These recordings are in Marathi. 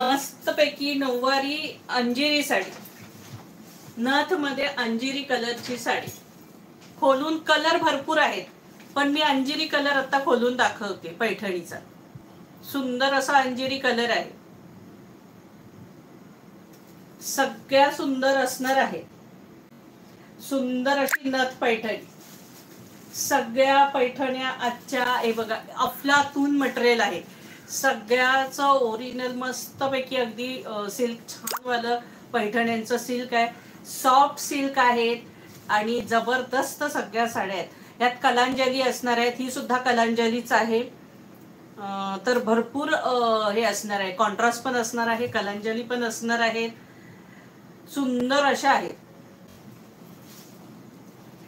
मस्तपैकी नऊवारी अंजिरी साडी, नथ मध्ये अंजिरी कलरची साडी. खोलून कलर भरपूर आहेत, पण मी अंजिरी कलर आता खोलून दाखवते. पैठणीचा सुंदर असा अंजिरी कलर आहे. सगळ्या सुंदर असणार आहे. सुंदर अशी नथ पैठणी. सगळ्या पैठण्या आजच्या हे बघा, अफलातून मटेरियल आहे. सगळ्याचं ओरिजिनल मस्तपैकी अगदी सिल्क छान वालं पैठण्यांचं सिल्क आहे. सॉफ्ट सिल्क आहेत आणि जबरदस्त सगळ्या साड्या आहेत. यात कलांजली असणार आहेत. ही सुद्धा कलांजलीच आहे. तर भरपूर हे असणार आहे. कॉन्ट्रास्ट पण असणार आहे, कलांजली पण असणार आहेत. सुंदर अशा आहेत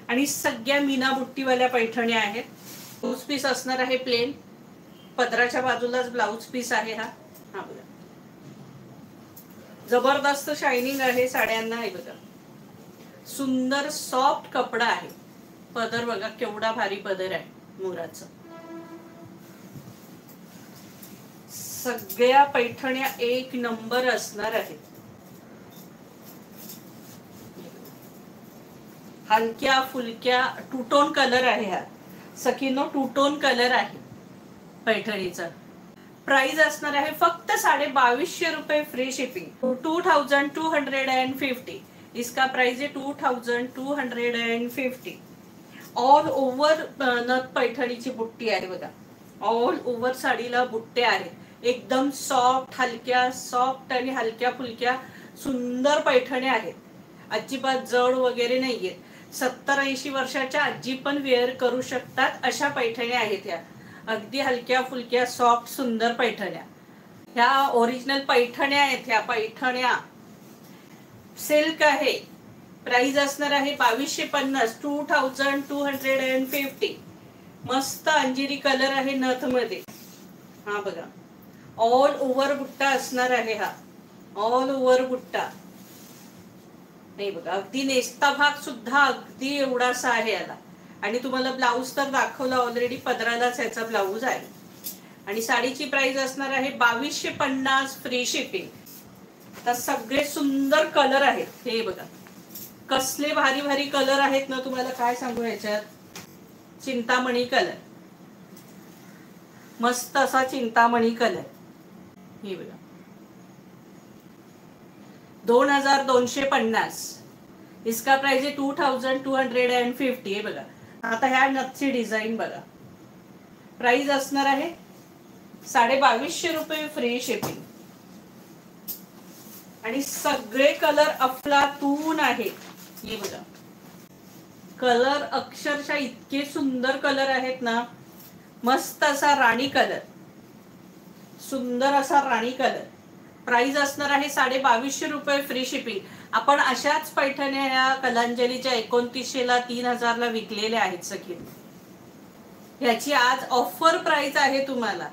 आणि सगळ्या मीना बुट्टीवाल्या पैठण्या आहेत. ब्लाउज पीस असणार आहे प्लेन. पदराच्या बाजूलाच ब्लाउज पीस आहे हा. हा बघा, जबरदस्त शायनिंग आहे साड्यांना. हे बघा, सुंदर सॉफ्ट कपडा आहे. पदर बघा केवढा भारी पदर आहे मोराचा. सगळ्या पैठण्या एक नंबर असणार आहेत. हलक्या फुलक्या टू टोन कलर आहे हा. सखीनो टू टोन कलर आहे पैठणीचा. प्राइस असणार आहे फक्त 2250 रुपये फ्री शिपिंग. 2250. इसका प्राइस है 2250. ऑल ओव्हर नथ पैठणीची बुट्टी आहे बघा. ऑल ओव्हर साडीला बुट्टे आहेत. एकदम सॉफ्ट, हलक्या सॉफ्ट आणि हलक्या फुलक्या सुंदर पैठण्या आहेत. अजिबात जड वगैरे नाहीये. 70-80 वर्षाच्या आजी पण वेअर करू शकतात अशा पैठण्या आहेत या. अगदी हलक्या फुलक्या सॉफ्ट सुंदर पैठण्या. ह्या ओरिजिनल पैठण्या आहेत. ह्या पैठण्या सिल्क आहे. प्राइस असणार आहे 2250. 2250. मस्त अंजिरी कलर आहे नथ मध्ये. हा बघा, ऑल ओव्हर बुट्टा असणार आहे हा. ऑल ओव्हर बुट्टा नाही बघा, अगदी नेस्ता भाग सुद्धा अगदी एवढासा आहे याला. आणि तुम्हाला ब्लाऊज तर दाखवला ऑलरेडी. पदरालाच याचा ब्लाऊज आहे. आणि साडीची प्राइस असणार आहे 2250 फ्री शिपिंग. तर सगळे सुंदर कलर आहेत. हे बघा कसले भारी भारी कलर आहेत ना, तुम्हाला काय सांगू. याच्यात चिंतामणी कलर, मस्त असा चिंतामणी कलर. हे बघा 2250. इसका प्राइस है 2250. हे बघा, आता ह्या नथची डिझाईन बघा. प्राइस असणार आहे 2250 रुपये फ्री शिपिंग. आणि सगळे कलर अफलातून आहे. हे बघा, कलर अक्षरशः इतके सुंदर कलर आहेत ना. मस्त असा राणी कलर, सुंदर असा राणी कलर. प्राइस असणार आहे 2250 रुपये फ्री शिपिंग. आपण अशाच पैठण्या ह्या कलांजलीच्या 2900ला 3000ला विकलेल्या आहेत सखी. ह्याची आज ऑफर प्राइस आहे तुम्हाला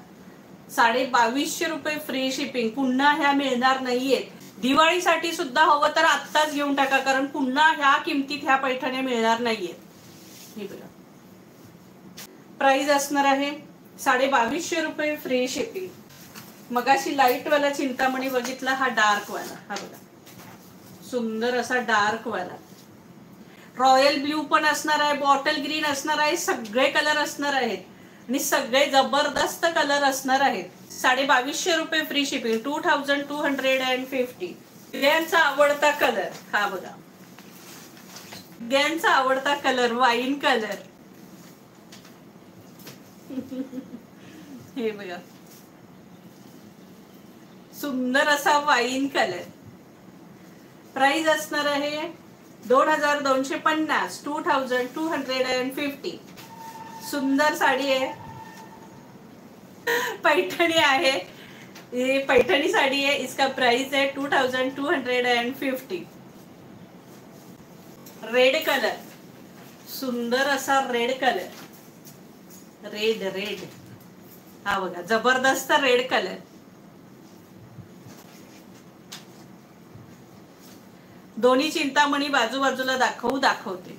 2250 रुपये फ्री शिपिंग. पुन्हा ह्या मिळणार नाहीयेत. दिवाळीसाठी सुद्धा हवं तर आत्ताच घेऊन टाका, कारण पुन्हा ह्या किमतीत ह्या पैठण्या मिळणार नाहीयेत. हे बघा, प्राइस असणार आहे 2250 रुपये फ्री शिपिंग. मगाशी लाईट वाला चिंतामणी बघितला, हा डार्क वाला. हा बघा, सुंदर असा डार्क वाला. रॉयल ब्ल्यू पण असणार आहे, बॉटल ग्रीन असणार आहे. सगळे कलर असणार आहेत आणि सगळे जबरदस्त कलर असणार आहेत. 2250 रुपये फ्री शिपिंग. 2250. सगळ्यांचा आवडता कलर हा बघा. सगळ्यांचा आवडता कलर वाईन कलर. हे बघा, सुंदर असा वाईन कलर. प्राइस असणार आहे 2250. 2250. सुंदर साडी आहे, पैठणी आहे. ये पैठणी साड़ी है, इसका प्राइस है 2250। रेड कलर, सुंदर असा रेड कलर, रेड रेड हा बघा जबरदस्त रेड कलर। दोन्ही चिंतामणी बाजूबाजूला दाखवते।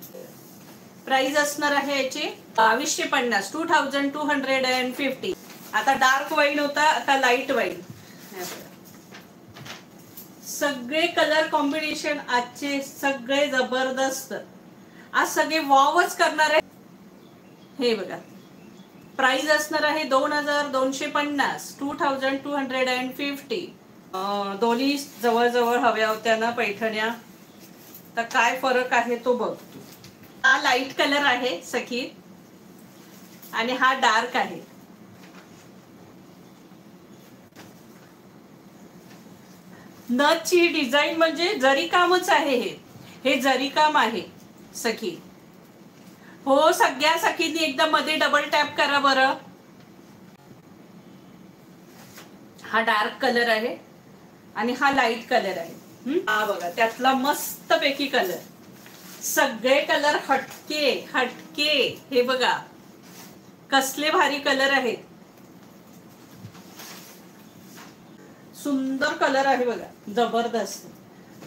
प्राइस असणार आहे याची 2250, 2250। आता डार्क वाईन होता, आता लाईट वाईन। सगळे कलर कॉम्बिनेशन आजचे सगळे जबरदस्त. आज सगळे वॉवच करणार आहे. हे बघा, प्राइस असणार आहे 2250, 2250. दोन्ही जवळ हव्या होत्या ना पैठण्या, तर काय फरक आहे तो बघ. हा लाईट कलर आहे सखी आणि हा डार्क आहे. नथची डिझाईन म्हणजे जरी कामच आहे. हे जरी काम आहे सखी. हो, सगळ्या सखींनी एकदा मध्ये डबल टॅप करा बरं. हा डार्क कलर आहे आणि हा लाईट कलर आहे. हा बघा, त्यातला मस्त पैकी कलर. सगळे कलर हटके हटके. हे बघा कसले भारी कलर आहेत. सुंदर कलर आहे बघा, जबरदस्त.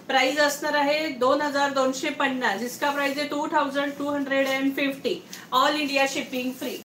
प्राइस असणार आहे 2250. इसका प्राइस आहे 2250. All India shipping free.